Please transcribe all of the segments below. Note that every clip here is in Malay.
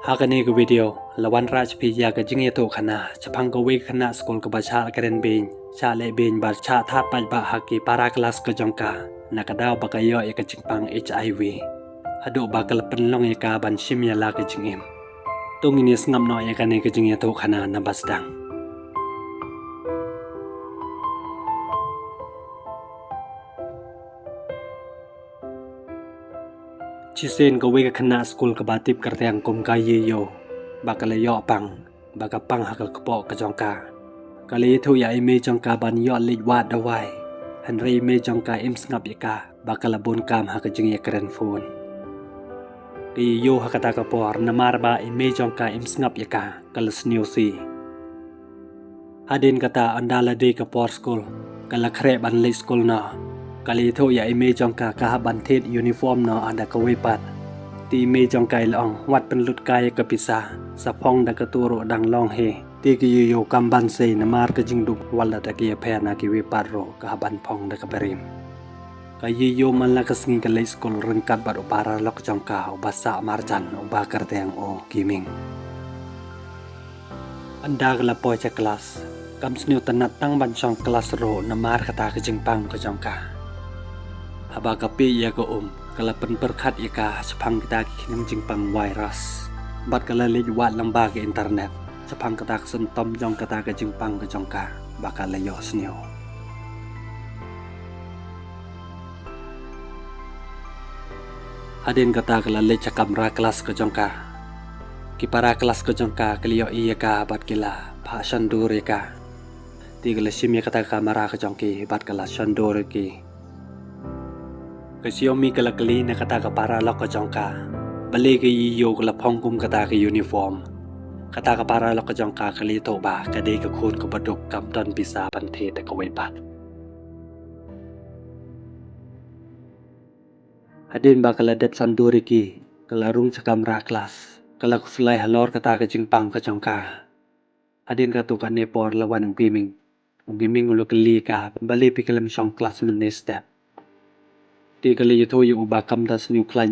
Hakane ke video lawan raj pija ke jingye to khana chapang ko we khana school ko bacha karen bin cha le bin bar cha tha pa ba haki para class ko jongka nakadaw ba kayo e ka chingpang HIV hadu ba kal penlong e ka ban shim ya la ke jingim tungini ngam no e kane ke jingye to khana na basdang Chisen ko we khana school ka batip kartang kum ka ye yo bakale yo pang bakapang hakal kpo ka jongka kali thu ya ime jongka ban yo lit wat dawai hanri ime jongka im snap yaka bakala bon kam haka jing ya kren phone ki yo hakata ka por namar ba ime jongka im snap yaka kala snew si hadin kata andala de ka por school kala khre ban le school na kali thu ya ime jongka ka ban thet uniform na ada ka we pat ti me jongkai long wat pen lut kai ka pisa sa phong da ka turo dang long he ti ki yo kam ban se na mar ka jing duk wala da ki phe na ki we parro ka ban phong da ka berim ka yo man la ka singi ka le skol reng kat ba para lok jongka ba sa mar jan ba kar teng o kiming anda la po cha class kam sniu tanat tang ban chong class ro na mar ka ta ka jing pang ka jongka haba ka pi ya ko kala pen perkhat ika sepang kita kinang jingpang virus bat kala le wat lamba ke internet sepang kata sentom jong kata ke jingpang ke jongka bakal layo sneo hadin kata kala le kamera kelas ke jongka kipara kelas ke jongka kaliyo iya ka bat kila pa shandur ka tigala simya kata kamera ke jongki bat kala shandur ki Xiaomi kala kali na kata ka para lok ka jongka bali ka yo kala phongkum kata ka uniform kata ka para lok ka jongka kali to ba ka de ka khun ko baduk kam don pisa ban the ta ka we pat hadin ba kala det sanduri ki kala rung sa kamera class kala ku fly halor kata ka jingpang ka jongka hadin ka to ka ne por lawan gaming ulo kali ka bali pi kalam song class men step ti kali yuto yu ba kam das new klan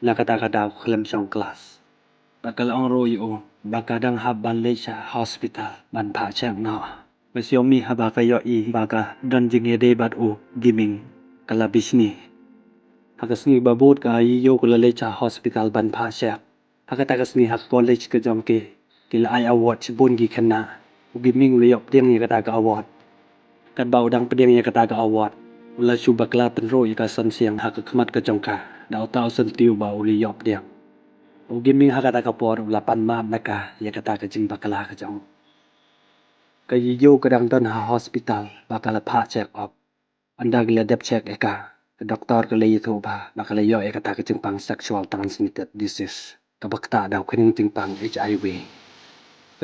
na kata kada klam song class bakal ong ro yu ba kadang hab ban lecha hospital ban pha chang no ba xiaomi haba ka yo i ba ka don jing ye de bat o gaming kala bisni hakasni ba bot ka yo kala lecha hospital ban pha chang hakata kasni hak college ka jom ke kila ai award bon gi khana gaming le yok tiang ye kata ka award kan ba udang pedeng ye kata ka award Ula cuba kelatan ro ika san siang haka kemat ke jongka dau tau sentiu ba uli yop dia o gaming haka ta kapor ula pan mam naka ya kata ke jing bakala ke jong ke yo kadang don ha hospital bakala pha check up anda gila dep check eka ke doktor ke le itu ba bakala yo eka ta ke jing pang sexual transmitted disease ke bakta dau kening jing pang HIV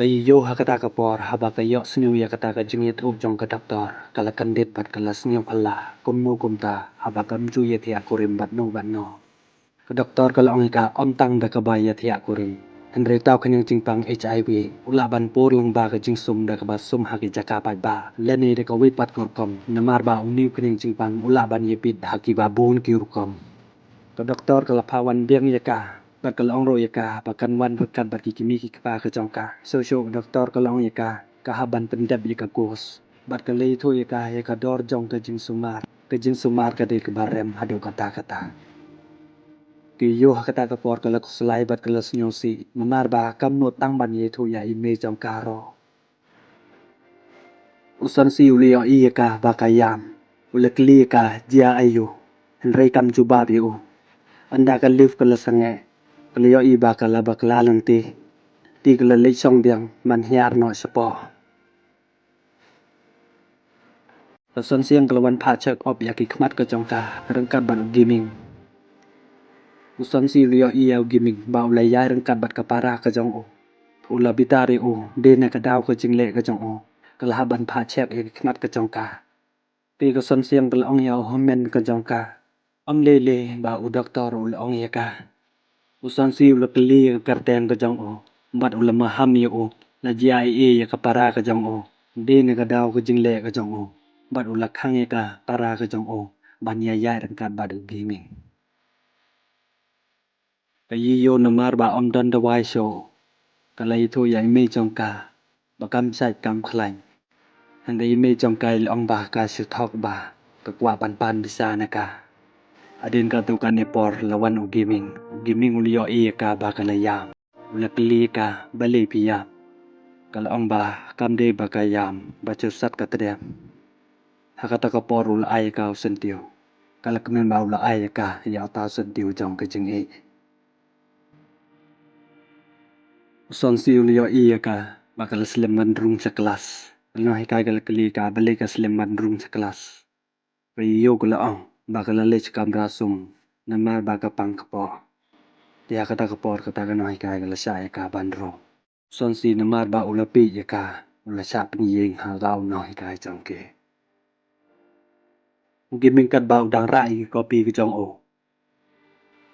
yo hakata ka por haba ka yo sniu ya kata ka jing itu jong ka doktor kala kandit bat kala sniu pala kumno kumta haba kam ju ye thia kurim bat no ka doktor kala ong ka om tang da ka ba ya thia kurim andre taw kanyang jing pang HIV ula ban por lang ba ka jing sum da ka ba sum ha ki jaka pa ba leni de ka wit pat kor kom namar ba uni kanyang jing pang ula ban ye pit ha ki ba bon ki kom ka doktor kala pawan biang ya ka bat kalong ro yaka pakan wan pakan bat kimi ki pa ka jongka so doktor kalong yaka ka haban pendap yaka kurs bat kali thu yaka dor jong ka jing sumar ka de ka barem hadu kata ki yo kata ka por kala kuslai bat kala snyosi mamar ba kam no tang ban ye thu ya ime jongka ro usan si uli ya ka ba kayam ulekli ka jia ayu henry kam juba bi anda ka live kala sange Kaliyo iba kala bakla lang ti kala lechong biang man hiar no sapo Rason siang kalawan pha check up yaki khmat ka jongka rengkat ban gaming Uson si liyo iya gaming ba ulai ya rengkat bat ka para ka jong o ula bitari o de na ka daw ka jingle ka jong o kala ban pha check yaki khmat ka jongka ti ka son siang kala ong ya homen ka jongka ong le ba u doktor ul ong yaka usan si ula kali karteng ka jong o bat ula maham yo la GIA ya ka para ka jong o de ne ka daw ka jingle ka jong o bat ula khang ya ka para ka jong o ban ya rengkat ba du gaming Kayiyo namar ba om don the wai show. Kalay thu yai mei trong ka. Bakam sai kam khlai. Handai mei trong kai ong ba ka su thok ba. Kakwa pan bisa na ka. Adin ka tu kan epor lawan ugiming. Ugiming ulio iya ka ba kalayam. Ulakli ka bali piyam. Kala ong ba kamde ba kayam. Baca sat ka tedem. Hakata ka por ul ay ka sentiu. Kala kemen ba ul ay ka ya ta sentiu trong ka jeng e. Son si ulio iya ka bakal sleman rung sekelas. Ano hikai kala kali ka balik ka sleman rung sekelas. Riyo kala ong bakal lech kamra sum namar baka pang kapo. Dia kata kapor kata kano hikai kala saya ka bandro. Son si namar ba ulapi ya ka ula sap nying hagau no hikai chongke. Giming kat ba udang rai kopi ke chong o.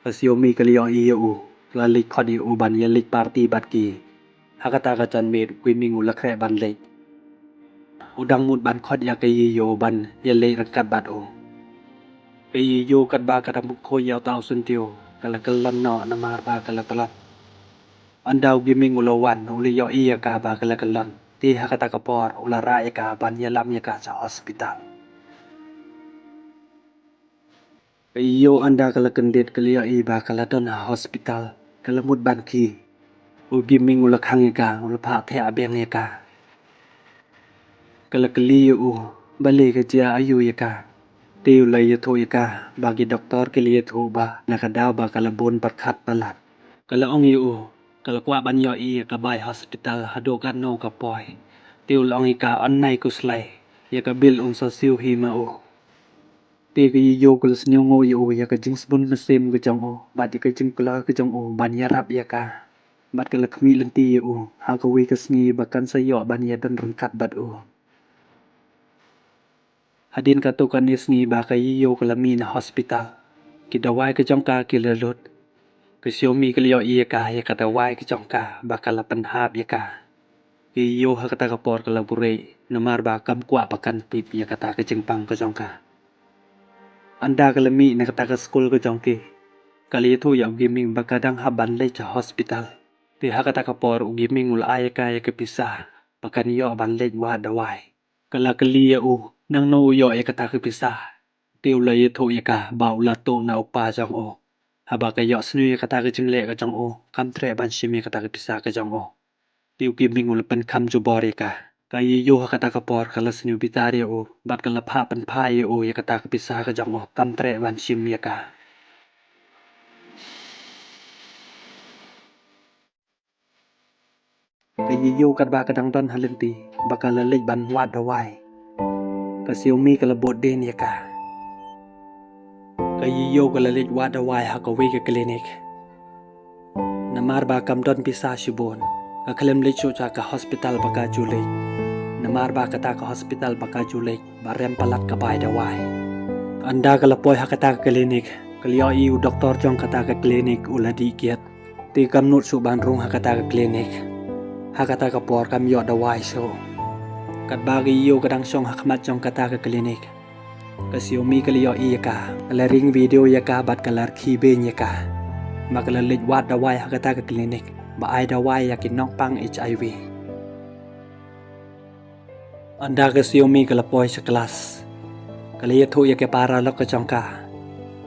Pasiomi kali o iya u. Lalik khodi u ban yalik party bat ki. Hakata kacan med kuiming ulakre ban lek. Udang mut ban khod ya kayi yo ban yalek rakat bat o. Kayi yo kat ba katam ko yaw tau suntiu. Kala kalan no namar ba kala kalan. Andau giming ulawan uli yo iya ka ba kala kalan. Ti hakata kapor ula raya ka ban yalam ya ka sa hospital. Kayi yo anda kala kendit kali yo iya ba kala don hospital. Kala mut ban ki. Ugiming ulak hang ya ka ula pa te abeng ya ka. Kala kali u balik kerja ayu ya ka. Tiu lay ya thu ya ka bagi doktor kali ya thu ba nakadaw ba kala bon perkat palat. Kala ong yu kala kwa ban yo iya ka bay hospital hado ka no ka poy. Tiu long ka annay kuslay ya ka bil sa siu hi ma o. Ti ka yo kala snyo ngo yu ya ka jing spun mesim ka jong o. Bat ya ka jing kala ka jong o ban ya rap ya ka. Bat kala kmi lenti yu ha ka wi ka sngi bakan sa yo ban ya dan rengkat bat o. Hadin ka tu kan isngi ba kayi yo kalami na hospital. Kidawai ka jong ka kilalut. Kasiomi kaliyo iya ka ya katawai ka jong ka bakala panhab ya ka. Kiyo ha kata kapor kalabure namar ba kam kwa pakan pip ya kata ka jengpang ka jong ka. Anda kalami na kata ka school ka jong ki. Kali itu ya ugiming bakadang haban lay sa hospital. Ti ha kata kapor ugiming ulaya ka ya kapisah. Pakan yo ban lay wa dawai. Kala kali ya nang no yo ya kata kapisah. Tiu lay itu ya ka bau la to na upa jong o. Haba ka yo snu ya kata ka jingle ka jong o. Kam tre ban shim ya kata kapisah ka jong o. Tiu ugiming ulapan kam jubor ya ka. Kaya yo ha kata kapor kala snu bitari o. Bat kala pa pan pa ya o ya kata kapisah ka jong o. Kam tre ban shim ya ka. Kaya yo kat ba kadang don halenti bakal lalik ban wad dawai. Kasiomi kala bodin ya ka. Kaya yo kala lalik wad dawai ha ka wi ka klinik. Namar ba kam don pisa shibon. Ka klem lik shu ka hospital baka julik. Namar ba kata ka hospital baka julik. Barem palat ka bay dawai. Anda kala poy ha kata ka klinik. Kaliyo iu doktor jong kata ka klinik ula di kiat. Ti kam nut su ban rung ha kata ka klinik. Hakata ka por kam yo dawai so. Kat bagi yo kadang song hakmat jong kata ka klinik. Kasiomi kaliyo iya ka. Kala ring video ya ka bat kalar kiben ya ka. Makala lit wat dawai hakata ka klinik. Ba ay dawai ya kinok pang HIV. Anda kasiomi kala poy sa kelas. Kala yatho ya ke para lok ka jong ka.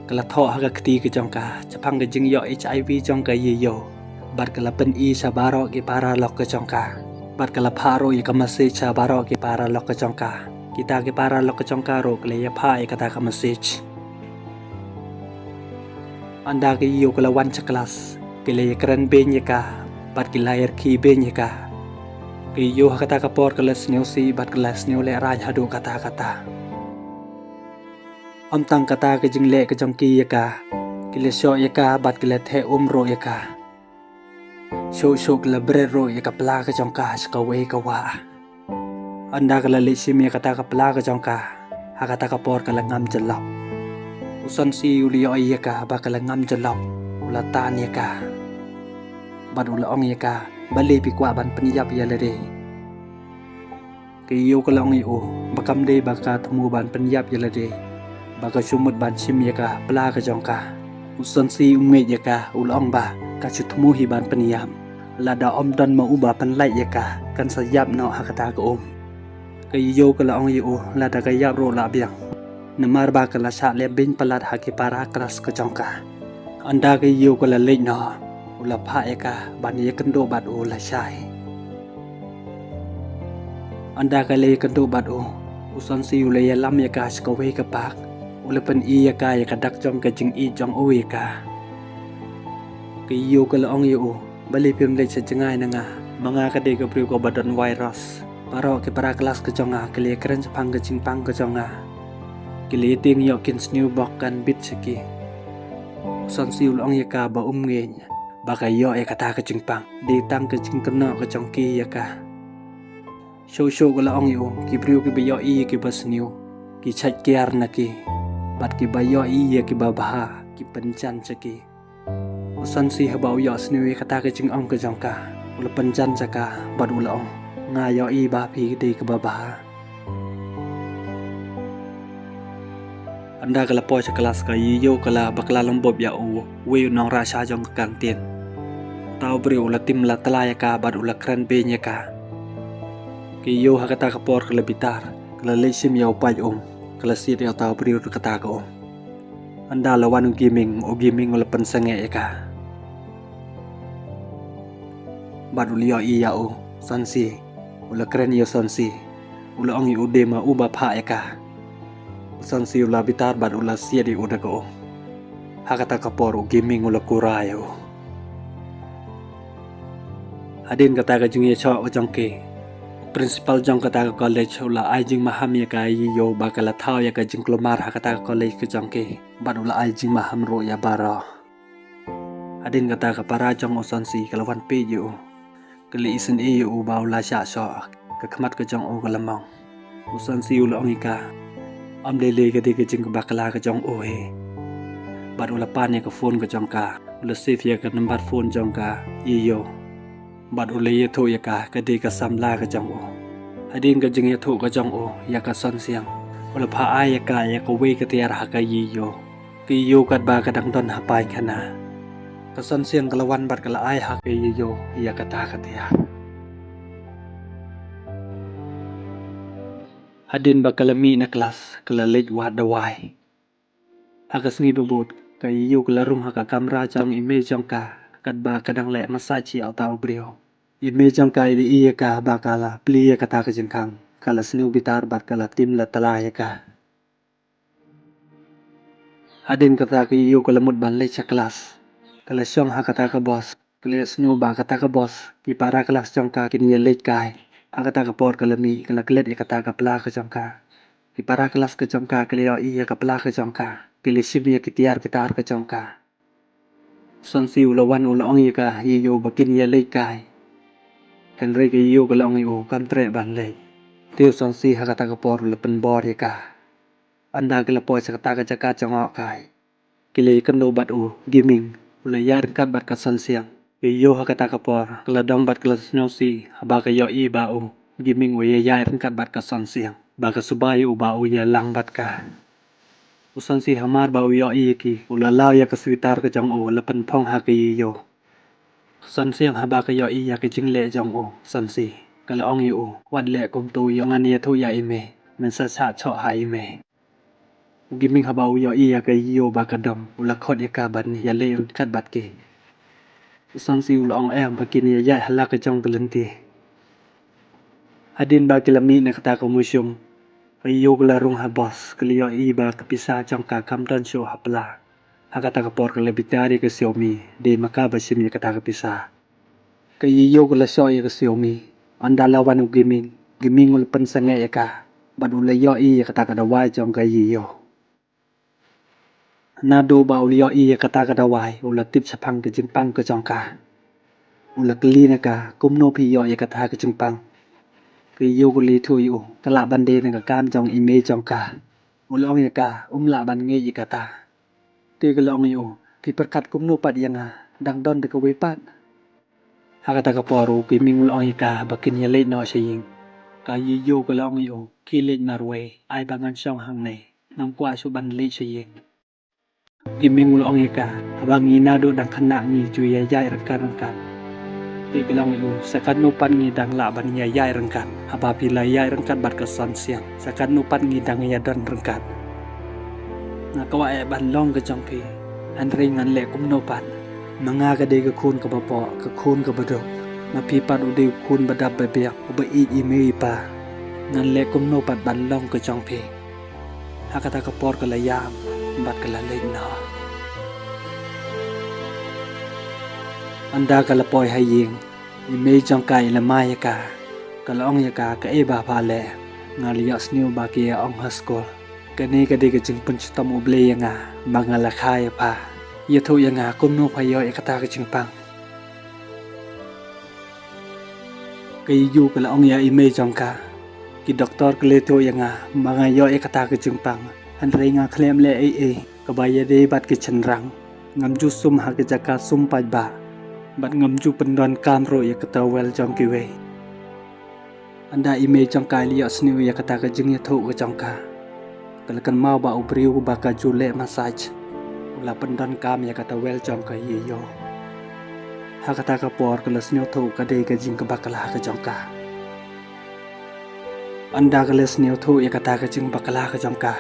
Kala tho haka kti ka jong ka. Chapang ka jing yo HIV jong ka yo. Bat kala pen i sa baro ki para lok ka jong ka. Bat kala paro i ka message sa baro ki para lok ka jong ka. Kita ki para lok ka jong ka ro kala ya pa i kata ka message. Anda ki yo kala wan sa kelas. Kila ya keren ben ya ka. Bat kila ya ki ben ya ka. Ki yo kata ka por kala snyo si bat kala snyo le raj hadu kata. Om tang kata ka jing le ka jong ki ya ka. Kila syo ya ka bat kila the ro ya ka. Shok la brero ya ka pla ka jong ka ska we ka wa. Anda kala lisim ya kata ka pla ka jong ka. Ha kata ka por kala ngam jalap. Usan si uli yo ya ka ba kala ngam jalap. Ula tan ya ka. Ban ula ong ya ka bali pi kwa ban penyap ya lere. Kiyo kala ong yu bakam de baka temu ban penyap ya lere. Baka sumut ban sim ya ka pla ka jong ka. Usansi yaka ulong ba kachutmu hiban peniyam lada om dan mau ubah penlai yaka kan sayap no hakata ko kayo kala ong yu lada kayap ro la biang namar ba kala sa le bin palat haki para kelas kejongka anda kayo kala le no ula pha yaka ban ye kendo bat la sai anda kale kendo bat usansi ule lam yaka skawe kapak ulapan iya kaya kadak jong kajing i jong o ka kayo kala ong yu bali pim le sa jangay na nga mga kade ka priyo ko badon virus paro ke para kelas ke jonga kali keren sapang kajing pang ke jonga kili ting yo kin snew bok kan bit saki son siul ong yaka ba ngeng ba kayo e kata kajing pang di tang kajing kena ke jongki yaka show kala ong yu ki priyo ki bayo i ki bas new ki chat kiar na ki bat ki bayo iya ki babaha ki penjan saki usan si habau yo sniwi kata ke jing ong ke jongka ula penjan saka bat ula ong nga yo i ba pi di ke babaha anda kala po sa kelas ka yo kala bakla lombob ya we nong rasa jong kang tien tau bri ula tim la talaya ka bat ula kran be nya ka ki yo hakata ka por kala bitar kala lesim ya upai kala sit ya tau bri kata ko anda lawan gaming ula pensange ya ka bat uli yo i ya sansi ula kren yo sansi ula ong yu de ma uba pha ya ka sansi ula bitar bat ula sia di uda ko hakata ka por gaming ula kurayo adin kata ka jing ye cho jongke principal jong kata ka college ula ai jing maham ya ka yo bakala thau ya ka jing klomar hakata ka college ke jongke bat ula ai jing maham ro ya bara adin kata ka para jong sansi kalawan pe yo kali isen e yo ba ula sha so ka khamat ka jong o kalamong sansi ula ong ka am le ka de ka jing bakala ka jong o he bat ula pan ya ka phone ka jong ka ula save ya ka number phone jong ka yo bat ula ye tho ya ka de ka samla ka jong o adin ka jing ya tho ka jong o ya ka son siang ula pha ai ya ka we ka tiar ha ka yo ki yo kat ba ka dang don ha pai khana ka son siang kalawan bat kala ai ha ka yo ya ka ta ka tiar adin ba kala mi na kelas kala lej wa dawai akas ngi bebot ka yo kala rum ha ka kamera jong image jong ka kat ba kadang le masaji au tau brio image jong ka i ya ka ba kala pli ya ka ta ka jing kang kala snu bitar bat kala tim la tala ya ka adin kata ka yo kala mut ban le cha kelas kala syong ha kata ka boss kala snu ba kata ka boss ki para kelas jong ka kin ye le kai akata ka por kala mi kala klet ya kata ka pla ka jong ka ki para kelas ka jong ka kala yo i ya ka pla ka jong ka kili shib ya ki tiar kitar ka jong ka son si ula wan ula ong ya ka yo bakin ye le kai kan re ka yo kala ong yo kan tre ban le tiêu son si ha kata ka por ula pen bor ya ka anda kala po sa kata ka jaka jong o kai kili kan do bat gaming ula yar kat bat ka son siang yo ha kata ka por kala dong bat kala snow si ba ka yo i ba gaming we yar kat bat ka son siang ba ka subai ba ya lang bat ka usan si hamar ba yo i ki ula law ya ka switar ka jong ula pen phong ha ki yo son siang ha ba ka yo i ya ka jing le jong son si kala ong yu wan le kum tu yo ngan ye thu ya i me men sa cha cho ha i me gaming ha ba yo i ya ka yo ba ka dom ula khot ya ka ban ya le kat bat ki usan si ula ong em ba kin ya hala ka jong ka ti adin ba kilami na kata ko museum yo kala rung ha boss kala yo i ba ka pisa jong ka kam dan show ha pla hakata ka por kala bitari ka xiaomi de maka ba sim ya kata ka pisa ka yo kala show ya ka xiaomi anda lawan gaming ul pen sange ya ka bat ula yo i ya kata ka dawai jong ka yo na do ba ul yo i ya kata ka dawai ula tip sapang ka jing pang ka jong ka ula kli na ka kum no pi yo ya kata ka jing pang ki yo ko li thu yu kala ban de na kam jong image jong ka ulong ya ka la ban nge yi kata ti ka long yu pi perkat kum no pat yang dang don de ko we pat hakata ka poru ki ming ulong ya ka bakin ya le no shing ka yi yo ko long yu ki le narwe ai bangan song hang ne nang kwa su ban le shing Giming ulo ang ika, habang inado ng kana ni Juyayay rangkan-rangkan. Di bilang ilu, sakan nupan ngidang laban yayay rangkan, apabila yay rangkan bat keson siang, sakan nupan ngidang yadan rangkan. Ngakawa ban long ke jongpi, anri ngan le kum nupan, mga gade ke kun ke bapo, ke kun ke bedok, mapipan ude kun badab bebiak, ube imi pa, ngan le kum nupan ban long ke jongpi. Hakata ke por ke layam, bat ke laleng na. Anda kalapoy haying, imay jong kay lamay ka, kalaong yaka ka iba pale, ngaliyos niyo baki ong haskol. Kani kadi kajing punchutam uble nga, mga lakay pa. Yato nga kuno payo ikata kajing pang. Kayu kalaong ya imay jong ka, ki doktor kalito nga, mga yo ikata kajing pang. Hanray nga klem le kabaya de bat kichenrang, ngamju sum hakijaka sumpad ba. Bat ngamju pendon kamro ya kata wel jong kiwe. Anda ime jong ka liya sniu ya kata kajing ya thuk ke jong ka. Kalakan mau ba ubriu ba ka jule massage. Ula pendon kam ya kata wel jong ka yo. Ha kata ka por kala sniu thuk ka de kajing ka bakala ke jong ka. Anda kala sniu thuk ya kata kajing bakala ke jong ka.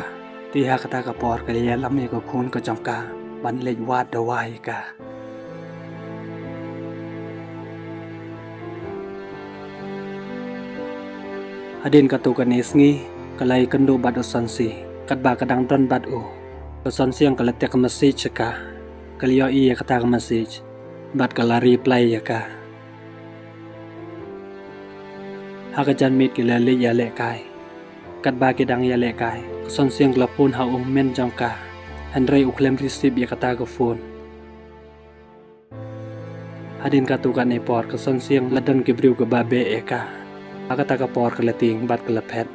Ti ha kata ka por kala ya lam ya ka kun ke jong ka. Ban lej wat dawai ka. Adin katukan isngi, kalay kendo bad usansi, katba kadang don bad u. Usansi ang kalatek message ka, kaliyo iya katag message, bad kala reply ya ka. Hakajan mit kilali yale kai, katba kidang yale kai, usansi ang lapun ha men jong ka, handray uklem receive ya katag phone. Adin katukan ipor, usansi ang ladan kibriw ka babe ya ka. Kata kapor kalating bat kalapet.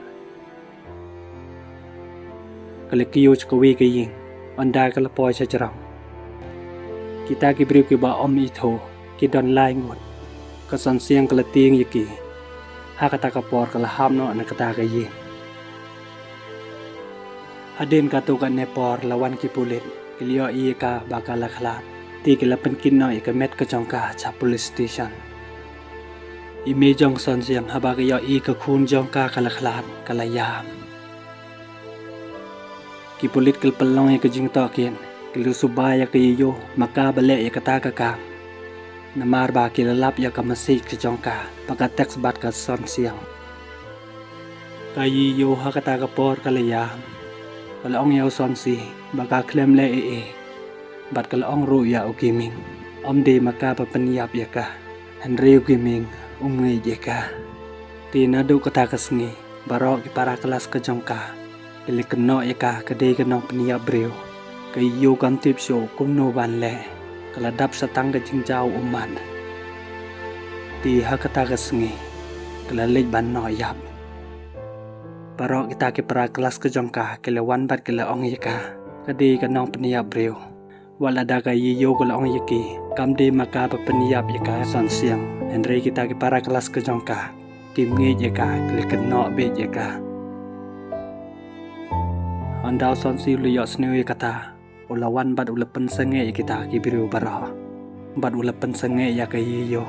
Kalakiyo chkawi kaying, anda kalapoy sa jarang. Kita kibriw kiba om ito, kidon laingon. Kasan siyang kalating yaki. Hakata kapor kalaham no na kata kaying. Adin katukan nepor lawan kipulit, kiliyo iya ka baka laklat. Ti kilapan kino ikamet ka jangka sa police station. Ime jong son siyang habagayo ka kun jong ka kalaklat kalayam. Kipulit kalpalong ya kajing tokin, kilusubaya kayo makabale ya kataka ka. Namarba kilalap ya kamasik ka jong ka, pagka-text bat ka son siyang. Kayo hakataka por kalayam, kalaong yaw son si, baka klem le bat kalaong ruya o kiming, omde makapapaniyap ya ka, hanreo kiming, umay ka. Tinado katakas ngi, baro ki para kelas ka jong ka. Ilikano ya ka kadai kanong paniya brew. Kayo kan tip show kumno ban le. Kaladap sa tangga jingjaw uman. Ti ha katakas ngi, kalalay ban no yap. Baro kita ki para kelas ka jong ka, kilawan bat kilaong ya ka. Kadai kanong paniya brew. Wala da kayo kalaong yaki, kamde makapapaniyap ya ka son siyang. Henry kita ki para kelas ke jong ka, tim nge je ka, klikan no be je ka. Andau son si liyo snewi kata, ulawan bad ulapan sange kita ki biru bara. Bad ulapan sange ya kayo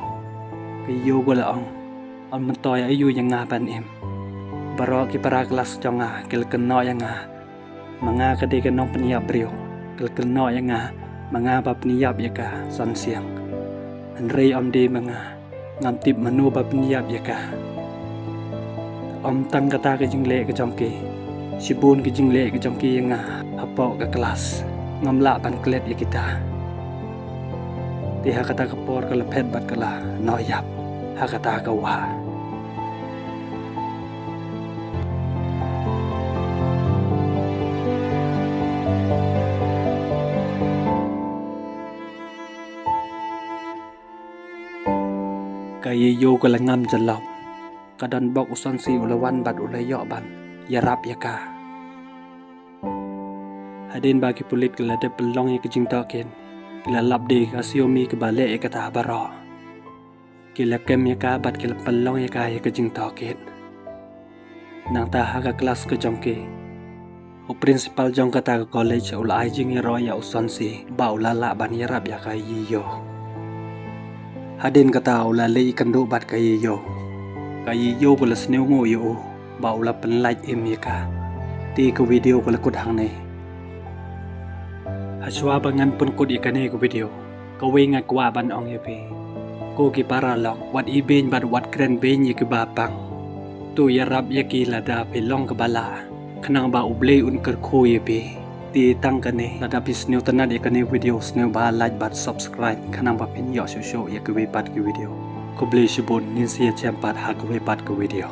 gulaong, on mentoy ayu yang ngapan im. Baro ki para kelas jong nga, klikan no yang nga, mga kadikan nong paniyap brio, klikan no yang nga, mga papaniyap ya ka son siyang. Henry di mga ngantip manu ba peniyap ya ka. Tang kata ke jingle ke jongki. Sibun ke jingle ke jongki yang hapo ke kelas. Ngamla pan klet ya kita. Ti hakata ke por ke lepet bat kala noyap. Hakata ke wa. Kayo kalangam jalap, kadan bok usan si ulawan bat ulayo ban, yarap ya ka. Hadin bagi pulit kelada pelong ya kejing tokin, kilalap di kasiomi kebalik ya kata baro. Kilakem ya ka bat kilap pelong ya ka ya kejing tokin. Nang taha ka kelas ke jongki, O principal jong kata ke college ula ai jing roya usonsi ba ula la ban yarap ya kai yiyo. Hadin kata ula le ikan do bat kai yiyo. Kai yiyo kula sneu ngo yo ba ula pen like im ya ka. Ti ke video kula kut hang nei. Haswa bangan pun kut ikane ke video. Kawe ngai kwa ban ong ye pe. Ko ki para long wat i ben bat wat kren ben ye ke bapang. Tu yarap ya ki lada pe long ke bala. Kenang ba uble un ker ko ye pe. Ti tang kane lada pis new tanat ikane video sneu ba like bat subscribe kenang ba pin yo show ye ke we pat ke video. Ko ble shibon nin sia champat ha ke we pat ke video.